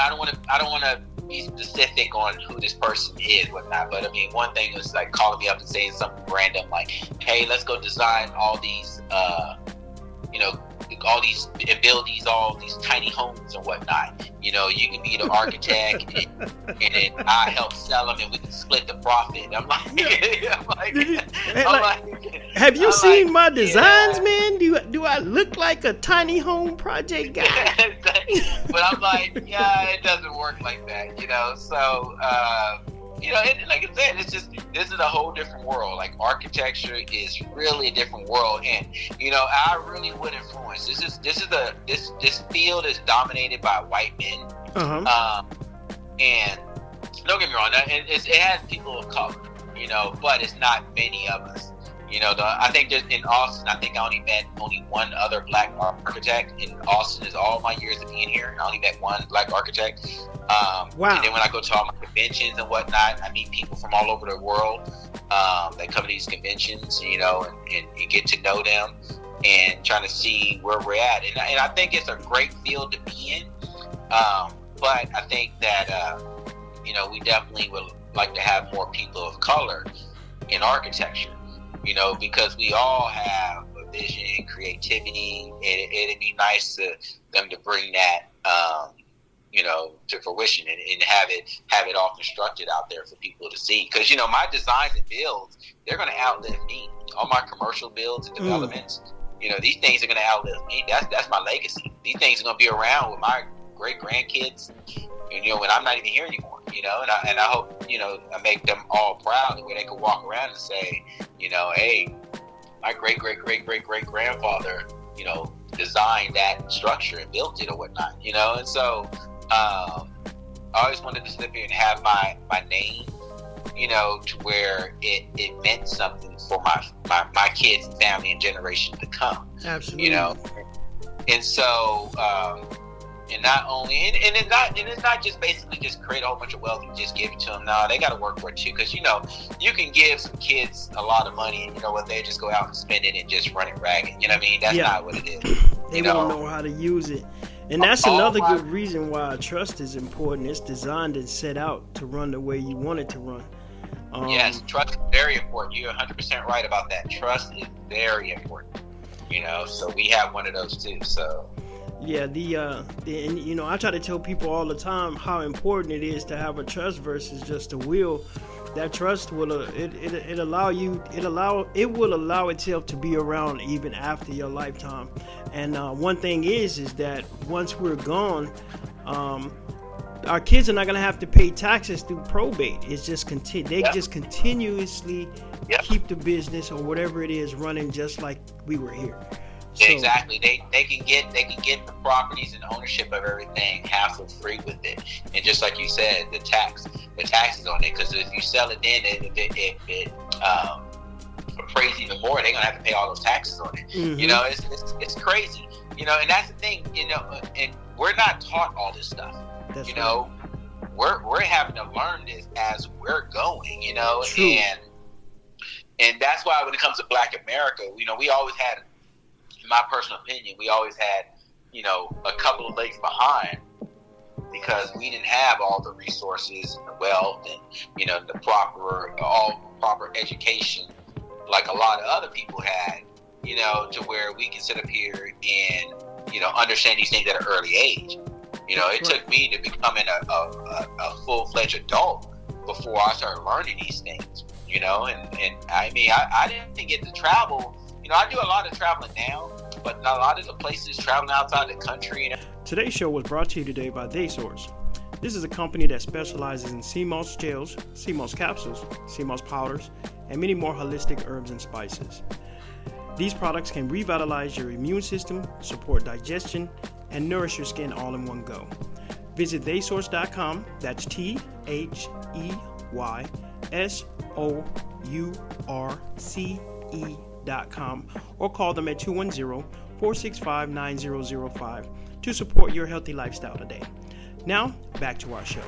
B: don't want to be specific on who this person is, whatnot. But I mean, one thing is like calling me up and saying something random, like, "Hey, let's go design all these, you know, all these abilities, all these tiny homes and whatnot. You know, you can be the architect, and then I help sell them, and we can split the profit." I'm like,
A: have you seen my designs, man? Do I look like a tiny home project guy?
B: But I'm like, yeah, it doesn't work like that, you know. So, you know, and like I said, it's just, this is a whole different world. Like, architecture is really a different world, and you know, I really would influence. This field is dominated by white men, and don't get me wrong, it has people of color, you know, but it's not many of us. You know, I think in Austin, I only met one other black architect. In Austin, is all my years of being here, I only met one black architect. Wow. And then when I go to all my conventions and whatnot, I meet people from all over the world that come to these conventions, you know, and get to know them and trying to see where we're at. And I think it's a great field to be in. But I think that, you know, we definitely would like to have more people of color in architecture. You know, because we all have a vision and creativity, and it'd be nice to them to bring that, you know, to fruition and have it all constructed out there for people to see. Because, you know, my designs and builds, they're going to outlive me. All my commercial builds and developments, you know, these things are going to outlive me. That's my legacy. These things are going to be around with my great grandkids, and, you know, when I'm not even here anymore, you know, and I hope, you know, I make them all proud where they can walk around and say, you know, hey, my great grandfather, you know, designed that structure and built it or whatnot, you know. And so I always wanted to sit here and have my name, you know, to where it meant something for my kids and family and generation to come.
A: Absolutely.
B: You know, and so and not only, and it's not just basically just create a whole bunch of wealth and just give it to them. No, they got to work for it too, because, you know, you can give some kids a lot of money, and you know what, they just go out and spend it and just run it ragged. You know what I mean? That's not what it is.
A: They won't know how to use it, and that's another good reason why trust is important. It's designed and set out to run the way you want it to run.
B: Yes, trust is very important. You're 100% right about that. Trust is very important. You know, so we have one of those too. So.
A: Yeah, and you know, I try to tell people all the time how important it is to have a trust versus just a will. That trust will it will allow itself to be around even after your lifetime. And one thing is that once we're gone, our kids are not going to have to pay taxes through probate. It's just just continuously keep the business or whatever it is running just like we were here. So,
B: exactly. They can get the properties and ownership of everything hassle free with it. And just like you said, the taxes on it, because if you sell it then it appraise even more, they're gonna have to pay all those taxes on it.
A: Mm-hmm.
B: You know, it's crazy. You know, and that's the thing. You know, and we're not taught all this stuff.
A: That's
B: you know, we're having to learn this as we're going. You know,
A: True.
B: and that's why when it comes to Black America, you know, we always had, in my personal opinion, we always had, you know, a couple of legs behind, because we didn't have all the resources and the wealth and, you know, the proper education like a lot of other people had, you know, to where we can sit up here and, you know, understand these things at an early age. You know, it took me to becoming a full-fledged adult before I started learning these things, you know, and I mean, I didn't get to travel. You know, I do a lot of traveling now, but a lot of the places traveling outside the country. You know.
A: Today's show was brought to you today by Daysource. This is a company that specializes in sea moss gels, sea moss capsules, sea moss powders, and many more holistic herbs and spices. These products can revitalize your immune system, support digestion, and nourish your skin all in one go. Visit theysource.com, that's THEYSOURCE.com, or call them at 210-465-9005 to support your healthy lifestyle today. Now, back to our show.